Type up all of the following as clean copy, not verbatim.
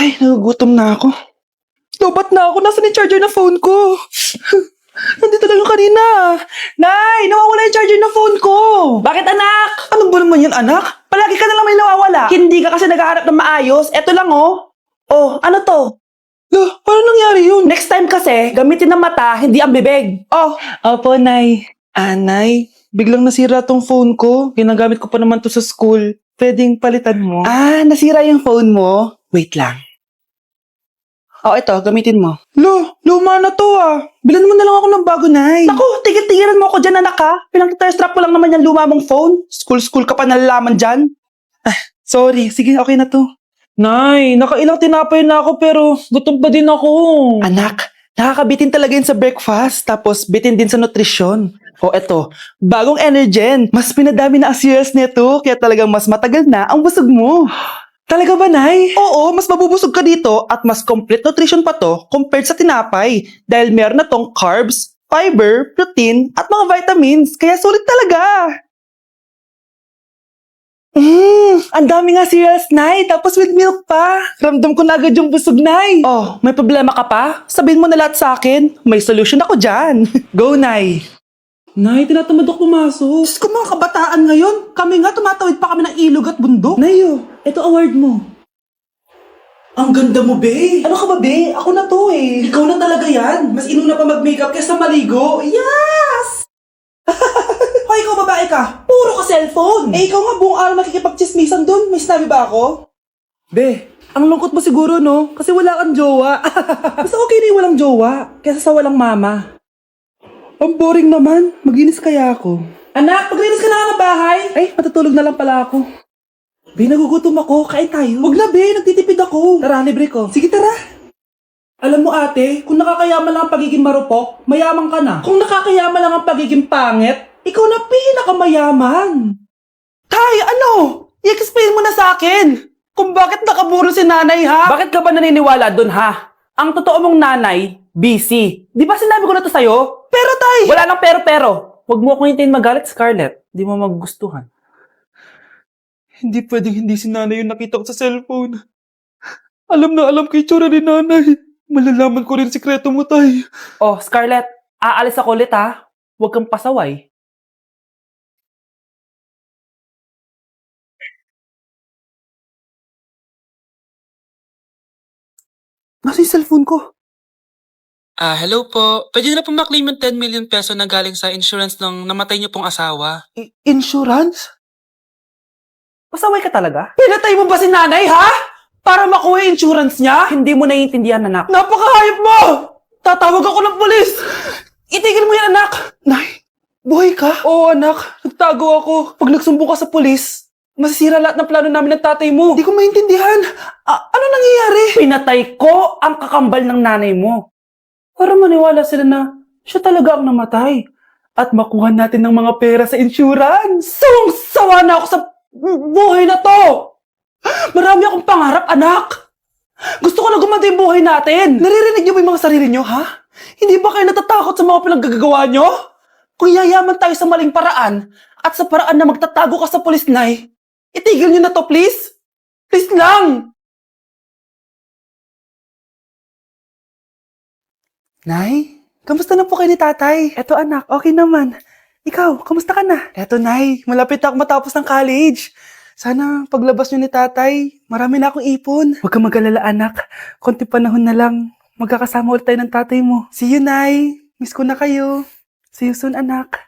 Ay, nagugutom na ako. Lobat na ako. Nasaan yung charger ng phone ko? Nandito lang yung kanina. Nay, nawawala yung charger ng phone ko. Bakit anak? Ano ba naman yan, anak? Palagi ka na lang may nawawala. Hindi ka kasi naghahanap ng maayos. Eto lang oh. Oh, ano to? Paano nangyari yun? Next time kasi, gamitin ng mata, hindi ang bibig. Oh, Opo, Nay. Nay, biglang nasira tong phone ko. Ginagamit ko pa naman to sa school. Pwedeng palitan mo? Nasira yung phone mo? Wait lang. Ito, gamitin mo. Luma na to Bilan mo na lang ako ng bago, Nay. naku, tigil-tigilan mo ako dyan anak ha. Pinang-test trap ko lang naman yung luma mong phone. School ka pa nalalaman dyan. Sorry, sige, okay na to. Nay, nakailang tinapay na ako pero gutom pa din ako. Anak, nakakabitin talaga yun sa breakfast tapos bitin din sa nutrisyon. Eto, bagong Energen. Mas pinadami na ang cereals nito kaya talagang mas matagal na ang busog mo. Talaga ba, Nay? Oo, mas mabubusog ka dito at mas complete nutrition pa to compared sa tinapay dahil meron na tong carbs, fiber, protein at mga vitamins kaya sulit talaga. Ang dami nga cereals, Nay. Tapos with milk pa. Ramdam ko na agad yung busog, Nay. Oh, may problema ka pa? Sabihin mo na lahat sa akin. May solution ako dyan. Go, Nay. Nay, tinatamad ako pumasok. Diyos ko mga kabataan ngayon. Kami nga tumatawid pa kami ng ilog at bundok. Nay, ito award mo. Ang ganda mo, be. Ano ka ba, be? Ako na to eh. Ikaw na talaga yan. Mas inuna pa mag-makeup kaysa maligo. Yes! Hoy, ikaw babae ka. Puro ka cellphone. Ikaw nga buong araw nakikipagchismisan dun. May sinabi ba ako? Be, ang lungkot mo siguro, no? Kasi wala kang jowa. Mas okay na yung walang jowa kaysa sa walang mama. Ang boring naman. Maginis kaya ako. Anak, paglinis ka na nga ng bahay. Ay, matutulog na lang pala ako. Be, nagugutom ako. Kain tayo. Huwag na, be. Nagtitipid ako. Tara, libre ko. Sige, tara. Alam mo ate, kung nakakayaman lang ang pagiging marupok, mayaman ka na. Kung nakakayaman lang ang pagiging pangit, ikaw na pinakamayaman. Tay, ano? I-explain mo na sa akin. Kung bakit nakaburo si nanay, ha? Bakit ka ba naniniwala dun ha? Ang totoo mong nanay, busy. Di ba sinabi ko na to sa'yo? Pero, tay! Wala nang pero-pero. Huwag mo akong hintayin magalit, Scarlett. Di mo magugustuhan. Hindi pwedeng hindi si nanay yung nakita ko sa cellphone. Alam na alam ko yung tsura ni nanay. Malalaman ko rin sikreto mo, tay. Oh, Scarlett, aalis ako ulit ha. Huwag kang pasaway. Nasa yung cellphone ko? Hello po. Pwede na po maklaim yung 10 million peso na galing sa insurance ng namatay niyo pong asawa. Insurance? Pasaway ka talaga? Pinatay mo ba si nanay, ha? Para makuha yung insurance niya? Hindi mo naiintindihan, anak. Napakahayop mo! Tatawag ako ng pulis! Itigil mo yan, anak! Nay, buhay ka? Oo, anak. Nagtago ako. Pag nagsumbong ka sa pulis, masisira lahat ng plano namin ng tatay mo. Hindi ko maintindihan. Ano nangyayari? Pinatay ko ang kakambal ng nanay mo. Para maniwala sila na siya talaga ang namatay. At makuha natin ng mga pera sa insurance. Sawang-sawa na ako sa buhay na to! Marami akong pangarap, anak! Gusto ko na gumanda yung buhay natin! Naririnig niyo ba yung mga sarili niyo, ha? Hindi ba kayo natatakot sa mga pinaggagawa niyo? Kung yayaman tayo sa maling paraan at sa paraan na magtatago ka sa pulis, Nay, itigil niyo na to, please! Please lang! Nay, kamusta na po kayo ni tatay? Eto anak, okay naman. Ikaw, kamusta ka na? Eto Nay, malapit na ako matapos ng college. Sana paglabas niyo ni tatay, marami na akong ipon. Huwag kang mag-alala anak, konti panahon na lang. Magkakasama ulit tayo ng tatay mo. See you, Nay. Miss ko na kayo. See you soon, anak.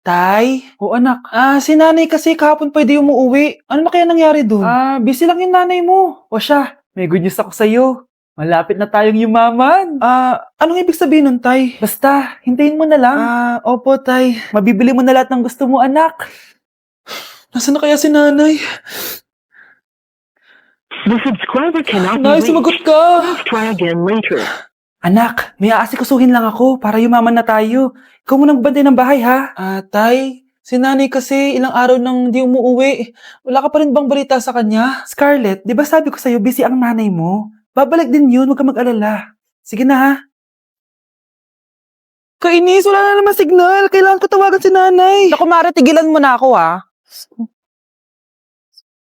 Tay? O anak. Si nanay kasi kahapon pwede umuwi. Ano na kaya nangyari doon? Busy lang yung nanay mo. O siya, may good news ako sa'yo. Malapit na tayong yumaman. Anong ibig sabihin nun, Tay? Basta, hintayin mo na lang. Opo, Tay. Mabibili mo na lahat ng gusto mo, anak. Nasaan na kaya si nanay? The subscriber cannot be Nay, reached. sumagot ka! Please try again later. Anak, may aasikasuhin lang ako para yumaman na tayo. Ikaw munang bantay ng bahay, ha? Tay, si nanay kasi ilang araw nang di umuuwi. Wala ka pa rin bang balita sa kanya? Scarlett, di ba sabi ko sa'yo busy ang nanay mo? Babalik din yun, huwag ka mag-alala. Sige na, ha? Kainis, wala na naman signal. Kailangan ko tawagan si nanay. Naku, Mare, tigilan mo na ako ha.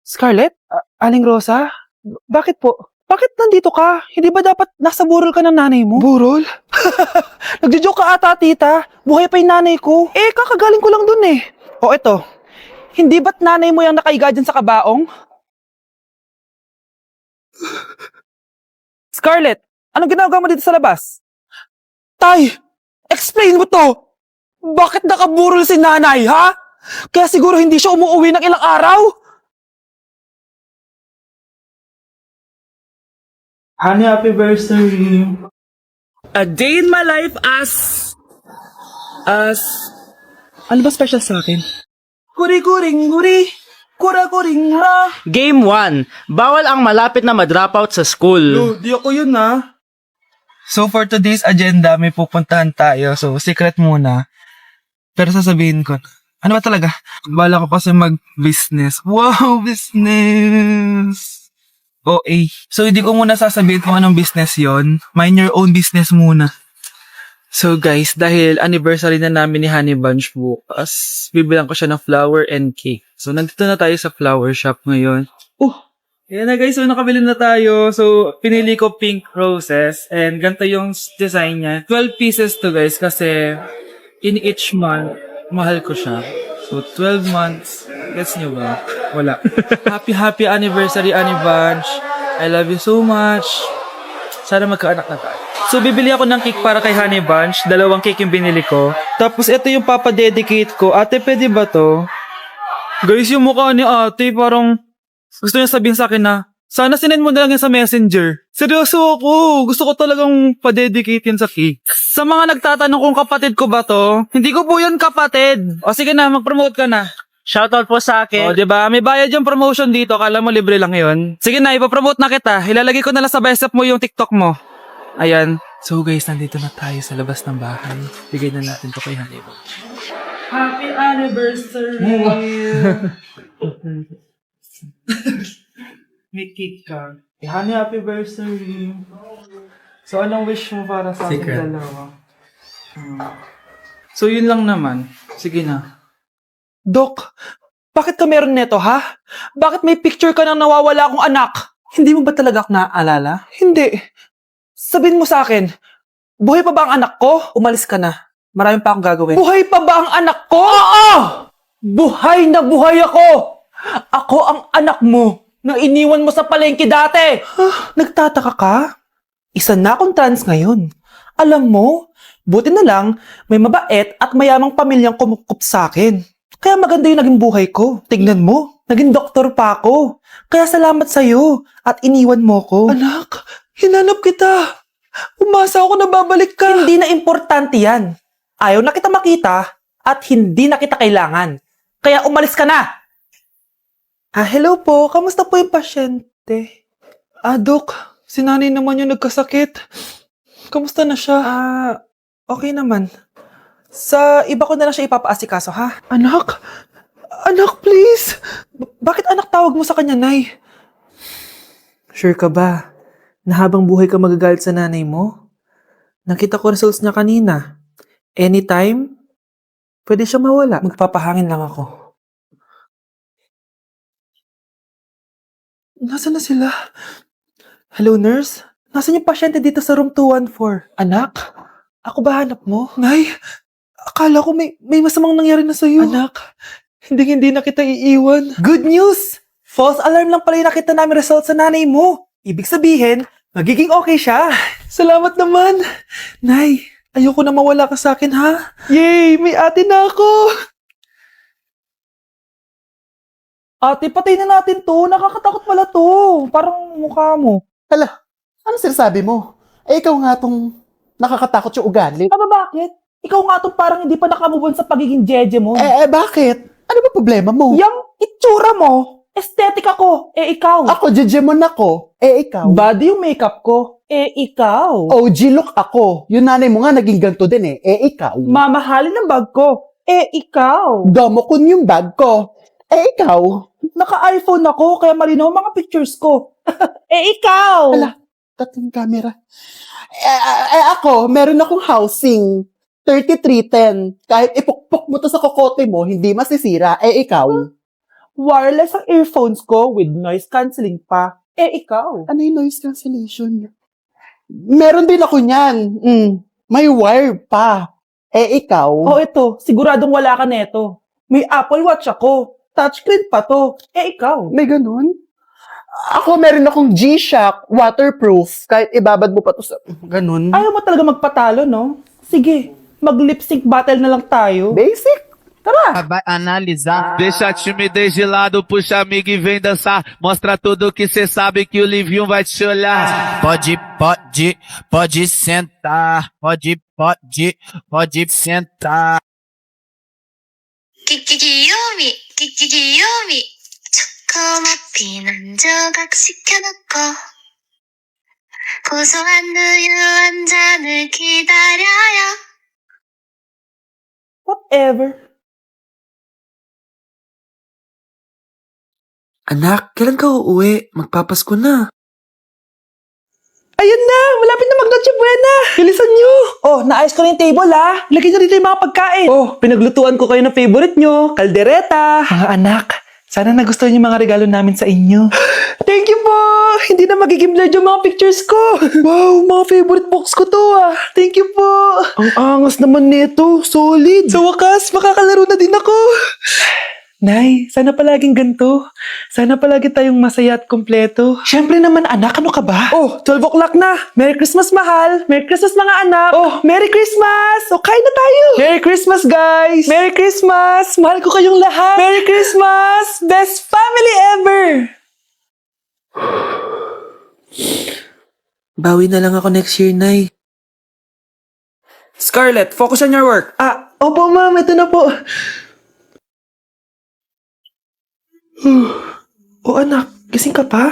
Scarlett? Aling Rosa? Bakit po? Bakit nandito ka? Hindi ba dapat nasa burol ka ng nanay mo? Burol? Nagjo-joke ka ata, tita. Buhay pa yung nanay ko. Eh, kakagaling ko lang dun eh. O eto, hindi ba't nanay mo yung nakaiga dyan sa kabaong? Scarlett, anong ginagawa mo dito sa labas? Tay, explain mo to. Bakit nakaburol si nanay, ha? Kaya siguro hindi siya umuwi ng ilang araw? Honey, happy birthday. A day in my life as... Ano ba special sa akin? Kuri-kuring-guri, kura-kuring-ha. Game 1. Bawal ang malapit na ma-dropout sa school. Di ako yun, ha? So for today's agenda, may pupuntahan tayo. So secret muna. Pero sasabihin ko, ano ba talaga? Bala ko kasi mag-business. Wow, business! OA. So hindi ko muna sasabihin kung anong business yon. Mind your own business muna. So guys, dahil anniversary na namin ni Honey Bunch bukas, bibilang ko siya ng flower and cake. So nandito na tayo sa flower shop ngayon. Ayan na guys, so nakabili na tayo. So, pinili ko pink roses and ganito yung design niya. 12 pieces to guys kasi in each month, mahal ko siya. So, 12 months. Gets nyo ba? Wala. Happy anniversary, Honey Bunch. I love you so much. Sana magkaanak na tayo. So, bibili ako ng cake para kay Honey Bunch. 2 cake yung binili ko. Tapos, ito yung papadedicate ko. Ate, pwede ba to? Guys, yung mukha ni ate parang... Gusto niya sabihin sa akin na, sana sinend mo na lang yan sa messenger. Seryoso ako. Gusto ko talagang pa-dedicate yan sa cake. Sa mga nagtatanong kung kapatid ko ba to, hindi ko po yan kapatid. O sige na, mag-promote ka na. Shoutout po sa akin. O, diba? May bayad yung promotion dito. Kala mo libre lang yun. Sige na, ipapromote na kita. Ilalagay ko na lang sa bicep mo yung TikTok mo. Ayan. So guys, nandito na tayo sa labas ng bahay. Bigay na natin to kay Honey. Happy anniversary. May cake ka. Honey, happy birthday. So, anong wish mo para sa ating dalawa? So, yun lang naman. Sige na. Dok, bakit ka meron neto, ha? Bakit may picture ka nang nawawala akong anak? Hindi mo ba talaga ako naaalala? Hindi. Sabihin mo sa akin, buhay pa ba ang anak ko? Umalis ka na. Marami pa akong gagawin. Buhay pa ba ang anak ko? Oo! Buhay na buhay ako! Ako ang anak mo na iniwan mo sa palengke dati. Nagtataka ka? Isa na akong trans ngayon. Alam mo, buti na lang may mabait at mayamang pamilyang kumukup sa akin. Kaya maganda yung naging buhay ko. Tignan mo, naging doktor pa ako. Kaya salamat sa'yo at iniwan mo ko. Anak, hinanap kita. Umasa ako na babalik ka. Hindi na importante yan. Ayaw na kita makita at hindi na kita kailangan. Kaya umalis ka na. Hello po. Kamusta po yung pasyente? Dok, si nanay naman yung nagkasakit. Kamusta na siya? Okay naman. Sa iba ko na lang siya ipapaasikaso, ha? Anak? Anak, please! Bakit anak tawag mo sa kanya, Nay? Sure ka ba na habang buhay ka magagalit sa nanay mo? Nakita ko results niya kanina. Anytime, pwede siya mawala. Magpapahangin lang ako. Nasaan na sila? Hello, nurse? Nasaan yung pasyente dito sa room 214? Anak? Ako ba hanap mo? Nay, akala ko may masamang nangyari na sa'yo. Anak, hindi na kita iiwan. Good news! False alarm lang pala yung nakita namin results sa nanay mo. Ibig sabihin, magiging okay siya. Salamat naman. Nay, ayoko na mawala ka sa akin, ha? Yay! May ate na ako! Ate, patay na natin to. Nakakatakot pala to. Parang mukha mo. Ano sinasabi mo? Ikaw nga tong nakakatakot yung ugali. Bakit? Ikaw nga tong parang hindi pa nakamove on sa pagiging jeje mo. Bakit? Ano ba problema mo? Yung itsura mo, aesthetic ako, ikaw. Ako, jejemon ako. Ikaw. Body yung makeup ko, ikaw. OG look ako. Yung nanay mo nga naging ganito din ikaw. Mamahalin ng bag ko, ikaw. Domokun yung bag ko. Ikaw. Naka-iPhone ako, kaya malinaw ang mga pictures ko. Ikaw. Ala, tatlong camera. Ako, meron akong housing. 3310. Kahit ipukpok mo to sa kokote mo, hindi masisira. Ikaw. Wireless ang earphones ko with noise cancelling pa. ikaw. Ano yung noise cancellation? Meron din ako niyan. May wire pa. Ikaw? Ito, siguradong wala ka neto. May Apple Watch ako. Touchscreen pa to. Ikaw. May ganun? Ako meron akong G-Shock waterproof. Kahit ibabad mo pa to sa... Ganun. Ayaw mo talaga magpatalo, no? Sige, mag-lip sync battle na lang tayo. Basic. Tara. Vai analisar. Deixa a timidez de lado, puxa amigo e vem dançar. Mostra tudo que cê sabe que o Livinho vai te olhar. Pode sentar. Pode sentar. 귀요미, 귀요미. 초코머핀 한 조각 시켜놓고 고소한 우유 한 잔을 기다려요. Whatever. Anak, kailan ka uuwi? Magpapasko na. Ayan na! Malapit na mag-Noche Buena! Bilisan nyo! Naayos ko na yung table, ha? Lagyan nyo dito yung mga pagkain. Pinaglutuan ko kayo ng favorite nyo, kaldereta. Mga anak, sana nagustuhan yung mga regalo namin sa inyo. Thank you po! Hindi na magiging blurred yung mga pictures ko. Wow, mga favorite box ko to, ah. Thank you po. Ang angas naman nito. Solid. Sa wakas, makakalaro na din ako. Nay, sana palaging ganito. Sana palagi tayong masaya at kumpleto. Siyempre naman anak, ano ka ba? 12 o'clock na. Merry Christmas, mahal. Merry Christmas, mga anak. Merry Christmas! Kain na tayo. Merry Christmas, guys. Merry Christmas. Mahal ko kayong lahat. Merry Christmas. Best family ever. Bawi na lang ako next year, Nay. Scarlett, focus on your work. Opo, ma'am. Ito na po. Anak, gising ka pa?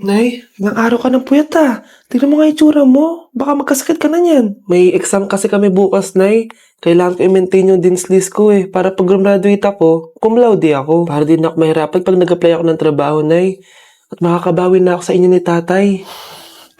Nay, ilang araw ka ng puyat, ah. Tignan mo nga yung tsura mo. Baka magkasakit ka na niyan. May exam kasi kami bukas, Nay. Kailangan ko i-maintain yung dean's list ko, para pag graduate ako, cum laude ako. Para din ako mahirapan pag nag-apply ako ng trabaho, Nay. At makakabawi na ako sa inyo ni tatay.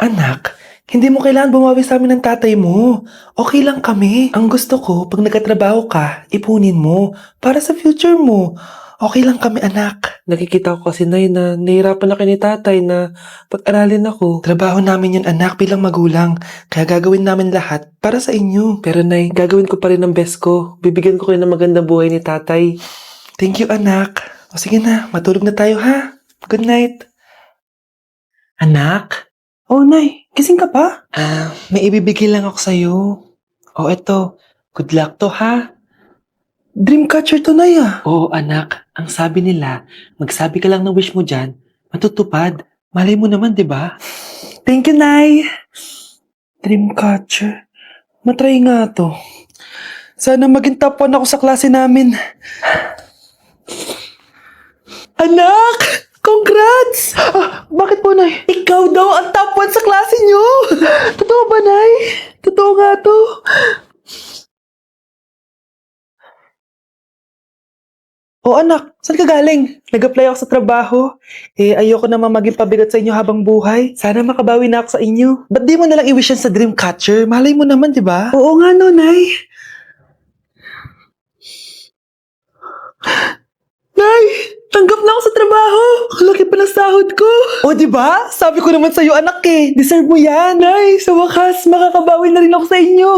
Anak, hindi mo kailangan bumawi sa amin ng tatay mo. Okay lang kami. Ang gusto ko, pag nagkatrabaho ka, ipunin mo para sa future mo. Okay lang kami, anak. Nakikita ko kasi, Nay, na nahihirapan na kayo ni tatay na pag-aralin ako. Trabaho namin yun, anak, bilang magulang. Kaya gagawin namin lahat para sa inyo. Pero, Nay, gagawin ko pa rin ang best ko. Bibigyan ko kayo ng magandang buhay ni tatay. Thank you, anak. Sige na, matulog na tayo, ha? Good night. Anak? Nay, gising ka pa? May ibibigay lang ako sa'yo. Eto. Good luck to, ha? Dreamcatcher to, Nay, ah. Anak. Ang sabi nila, magsabi ka lang ng wish mo dyan, matutupad. Malay mo naman, di ba? Thank you, Nay. Dreamcatcher. Matry nga to. Sana maging top 1 ako sa klase namin. Anak! Congrats! Bakit po, Nay? Ikaw daw ang top 1 sa klase nyo! Totoo ba, Nay? Totoo nga to. Anak, saan ka galing? Nag-apply ako sa trabaho. Ayoko naman maging pabigat sa inyo habang buhay. Sana makabawi na ako sa inyo. Ba't di mo nalang i-wish yan sa Dreamcatcher? Malay mo naman, di ba? Oo nga, no, Nay. Nay, tanggap na ako sa trabaho. Ang laki pa ng sahod ko. Di ba? Sabi ko naman sa'yo, anak, deserve mo yan. Nay, sa wakas, makakabawi na rin ako sa inyo.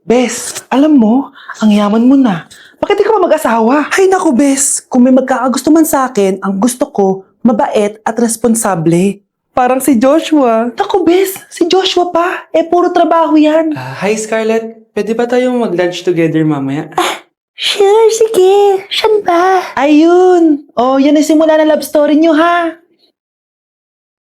Bes, alam mo, ang yaman mo na. Bakit di ka pa mag-asawa? Ay naku, Bes. Kung may magkakagusto man sa akin, ang gusto ko, mabait at responsable. Parang si Joshua. Naku, Bes. Si Joshua pa. Puro trabaho yan. Hi, Scarlett. Pwede ba tayong mag-lunch together mamaya? Sure, sige. Saan ba? Ayun. Yan ang simula ng love story nyo, ha?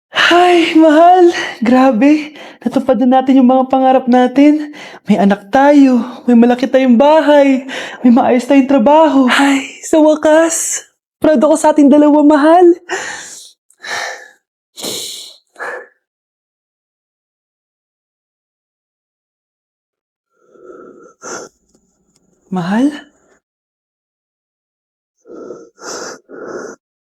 Ay, mahal. Grabe. Natupad na natin yung mga pangarap natin. May anak tayo. May malaki tayong bahay. May maayos tayong trabaho. Ay, sa wakas. Proud ako sa ating dalawa, mahal. Mahal?